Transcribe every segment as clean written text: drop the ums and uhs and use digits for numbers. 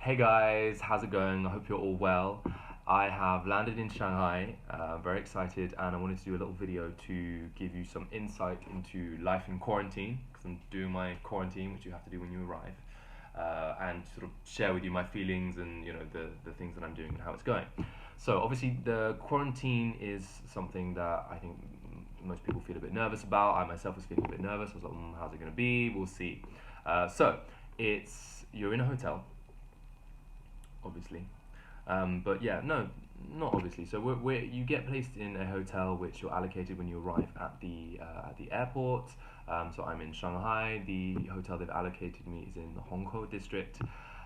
Hey guys, how's it going? I hope you're all well. I have landed in Shanghai, very excited, and I wanted to do a little video to give you some insight into life in quarantine, because I'm doing my quarantine, which you have to do when you arrive, and sort of share with you my feelings and the things that I'm doing and how it's going. So obviously the quarantine is something that I think most people feel a bit nervous about. I myself was feeling a bit nervous. I was like, how's it going to be? We'll see. So you're in a hotel, obviously. But yeah, no, not obviously. So you get placed in a hotel which you're allocated when you arrive at the airport. So I'm in Shanghai. The hotel they've allocated me is in the Hongkou district,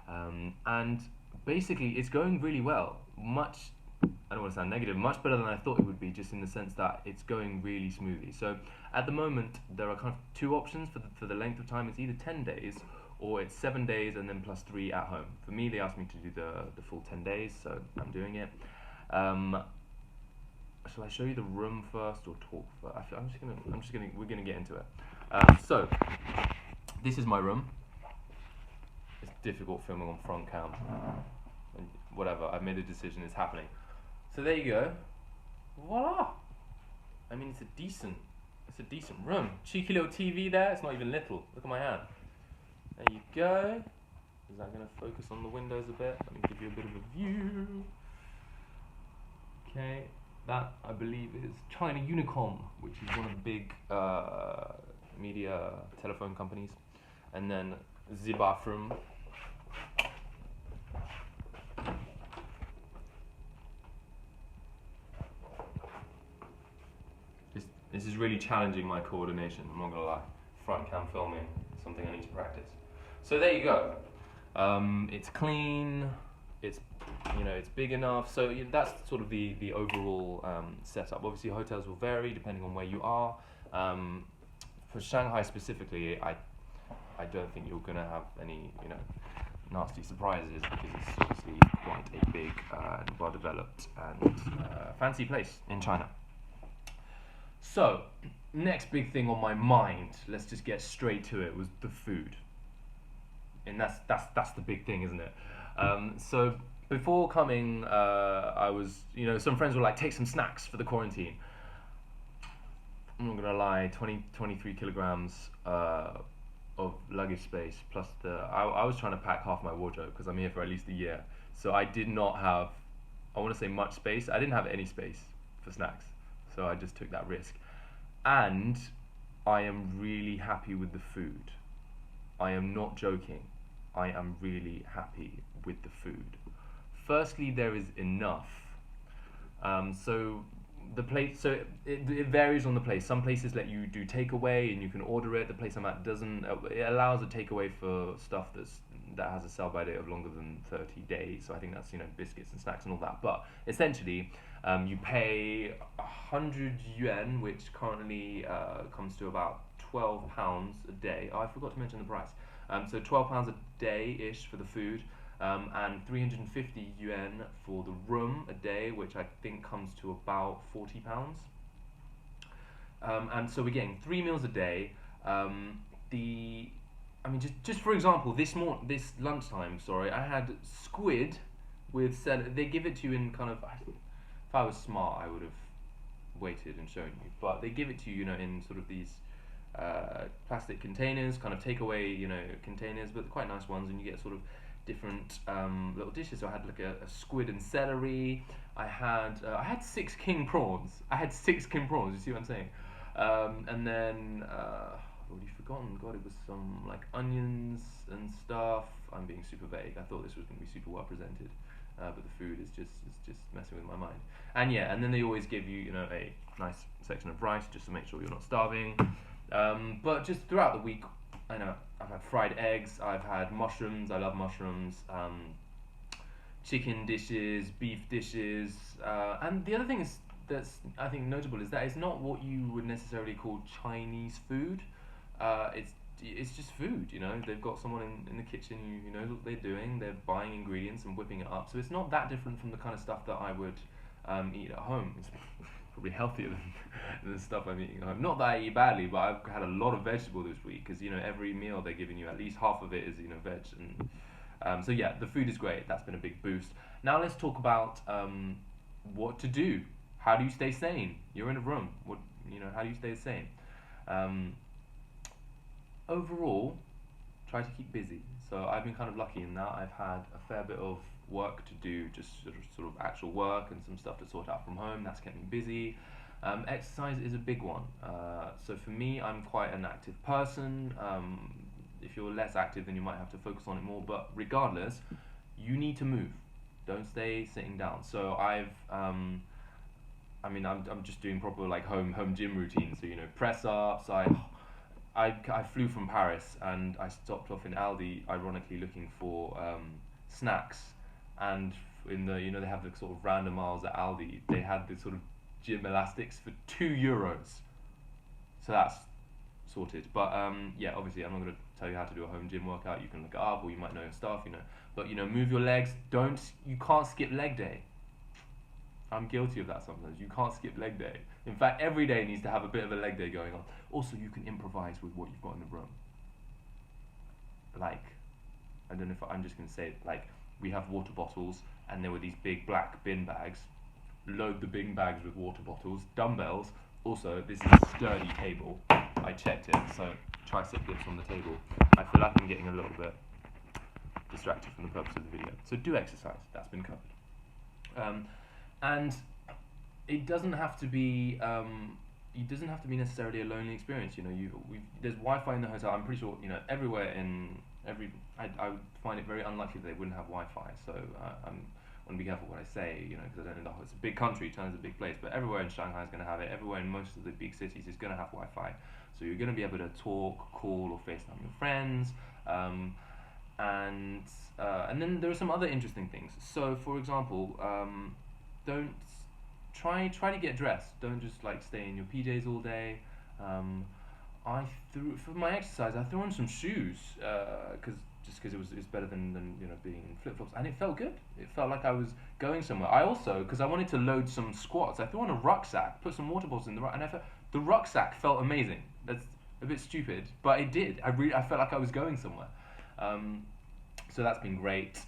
and basically it's going really well. I don't want to sound negative, much better than I thought it would be, just in the sense that it's going really smoothly. So at the moment there are kind of two options for the length of time. It's either 10 days or it's 7 days and then plus 3 at home. For me, they asked me to do the full 10 days, so I'm doing it. Shall I show you the room first or talk first? We're gonna get into it. So this is my room. It's difficult filming on front cam. And whatever, I've made a decision, it's happening. So there you go. Voila! I mean, it's a decent room. Cheeky little TV there. It's not even little. Look at my hand. There you go. Is that going to focus on the windows a bit? Let me give you a bit of a view. Okay, that I believe is China Unicom, which is one of the big media telephone companies. And then the bathroom. This is really challenging my coordination, I'm not going to lie. Front cam filming, something I need to practice. So there you go. It's clean, it's big enough. So that's sort of the overall setup. Obviously hotels will vary depending on where you are. For Shanghai specifically, I don't think you're going to have any nasty surprises, because it's obviously quite a big and well developed and fancy place in China. So, next big thing on my mind, let's just get straight to it, was the food. And that's the big thing, isn't it? So before coming, I was, some friends were like, take some snacks for the quarantine. I'm not gonna lie, 23 kilograms of luggage space, plus I was trying to pack half my wardrobe, because I'm here for at least a year. So I did not have, I want to say, much space. I didn't have any space for snacks. So I just took that risk. And I am really happy with the food. I am not joking. I am really happy with the food. Firstly, there is enough. So it varies on the place. Some places let you do takeaway and you can order it. The place I'm at doesn't. It allows a takeaway for stuff that has a sell-by date of longer than 30 days. So I think that's biscuits and snacks and all that. But essentially, you pay 100 yuan, which currently comes to about £12 a day. Oh, I forgot to mention the price. So £12 a day-ish for the food, and 350 yuan for the room a day, which I think comes to about £40. And so we're getting 3 meals a day. Just for example, this lunchtime, I had squid with celery. They give it to you in kind of. If I was smart, I would have waited and shown you. But they give it to you, in sort of these plastic containers, kind of takeaway, containers, but quite nice ones, and you get sort of different little dishes. So I had like a squid and celery. I had 6 king prawns. You see what I'm saying? And then I've already forgotten. God, it was some like onions and stuff. I'm being super vague. I thought this was going to be super well presented. But the food is just messing with my mind. And yeah, and then they always give you, a nice section of rice just to make sure you're not starving. But just throughout the week, I know I've had fried eggs, I've had mushrooms. I love mushrooms. Chicken dishes, beef dishes, and the other thing that's I think notable is that it's not what you would necessarily call Chinese food. It's just food, They've got someone in the kitchen who knows what they're doing. They're buying ingredients and whipping it up. So it's not that different from the kind of stuff that I would eat at home. It's probably healthier than the stuff I'm eating at home. Not that I eat badly, but I've had a lot of vegetable this week, because every meal they're giving you, at least half of it is veg, So yeah, the food is great. That's been a big boost. Now let's talk about what to do. How do you stay sane? You're in a room. How do you stay sane? Um, Overall, try to keep busy. So I've been kind of lucky in that I've had a fair bit of work to do, just sort of actual work and some stuff to sort out from home. That's kept me busy. Exercise is a big one. So for me, I'm quite an active person. If you're less active, then you might have to focus on it more. But regardless, you need to move. Don't stay sitting down. So I'm just doing proper like home gym routine. So press ups. I flew from Paris and I stopped off in Aldi, ironically looking for snacks, and they have the sort of random miles at Aldi. They had this sort of gym elastics for €2, so that's sorted. But yeah, obviously I'm not going to tell you how to do a home gym workout. You can look it up, or you might know your stuff, But move your legs. You can't skip leg day. I'm guilty of that sometimes. You can't skip leg day. In fact, every day needs to have a bit of a leg day going on. Also, you can improvise with what you've got in the room. Like, I don't know if I'm just going to say it, like, we have water bottles, and there were these big black bin bags. Load the bin bags with water bottles, dumbbells. Also, this is a sturdy table. I checked it, so tricep dips on the table. I feel like I'm getting a little bit distracted from the purpose of the video. So do exercise. That's been covered. And it doesn't have to be necessarily a lonely experience. There's Wi-Fi in the hotel. I'm pretty sure everywhere I would find it very unlikely that they wouldn't have Wi-Fi. So I want to be careful what I say, because I don't know. It's a big country, China's a big place, but everywhere in Shanghai is going to have it. Everywhere in most of the big cities is going to have Wi-Fi. So you're going to be able to talk, call, or FaceTime your friends. And then there are some other interesting things. So for example, don't try to get dressed. Don't just like stay in your PJs all day. For my exercise, I threw on some shoes because it was better than being in flip flops, and it felt good. It felt like I was going somewhere. I also, because I wanted to load some squats, I threw on a rucksack, put some water bottles in the rucksack, and the rucksack felt amazing. That's a bit stupid, but it did. I felt like I was going somewhere. So that's been great.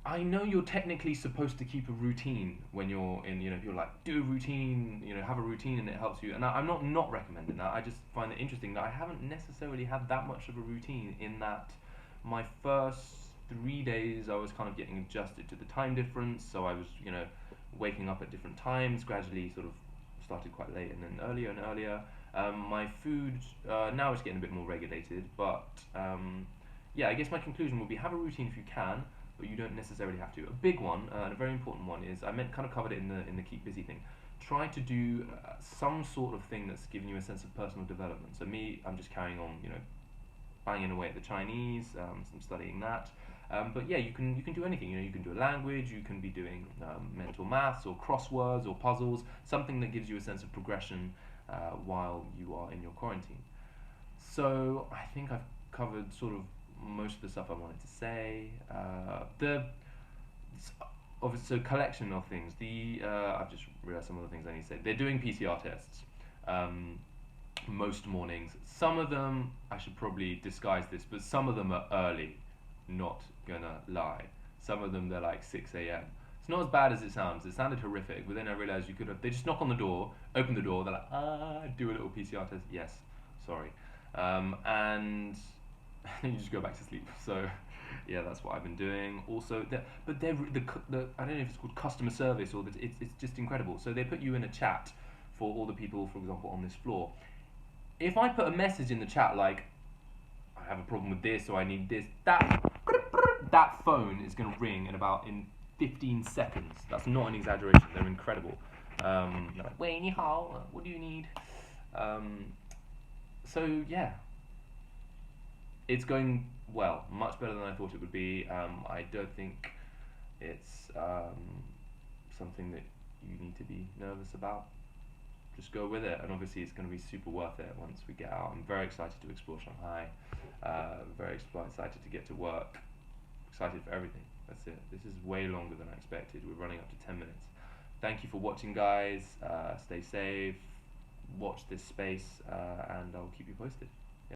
I know you're technically supposed to keep a routine when you're in, if you're like, do a routine, have a routine and it helps you. And I'm not recommending that. I just find it interesting that I haven't necessarily had that much of a routine, in that my first 3 days I was kind of getting adjusted to the time difference. So I was, waking up at different times, gradually sort of started quite late and then earlier and earlier. My food now is getting a bit more regulated, but yeah, I guess my conclusion would be have a routine if you can, but you don't necessarily have to. A big one, and a very important one, is kind of covered it in the keep busy thing. Try to do some sort of thing that's giving you a sense of personal development. So me, I'm just carrying on, banging away at the Chinese, some studying that. But yeah, you can do anything. You can do a language. You can be doing mental maths or crosswords or puzzles. Something that gives you a sense of progression while you are in your quarantine. So I think I've covered sort of most of the stuff I wanted to say. So collection of things. I've just realized some of the things I need to say. They're doing PCR tests most mornings. Some of them, I should probably disguise this, but some of them are early. Not gonna lie. Some of them they're like 6 a.m. It's not as bad as it sounds. It sounded horrific, but then I realized they just knock on the door, open the door, they're like, do a little PCR test. Yes, sorry. And you just go back to sleep. So yeah, that's what I've been doing. Also, I don't know if it's called customer service or it's just incredible. So they put you in a chat for all the people, for example, on this floor. If I put a message in the chat like, I have a problem with this or I need this, that phone is going to ring in 15 seconds. That's not an exaggeration. They're incredible. Like, 喂，你好, what do you need? So yeah, it's going well, much better than I thought it would be. I don't think it's something that you need to be nervous about. Just go with it, and obviously it's going to be super worth it once we get out. I'm very excited to explore Shanghai, very excited to get to work, excited for everything. That's it. This is way longer than I expected. We're running up to 10 minutes. Thank you for watching, guys. Stay safe, watch this space, and I'll keep you posted.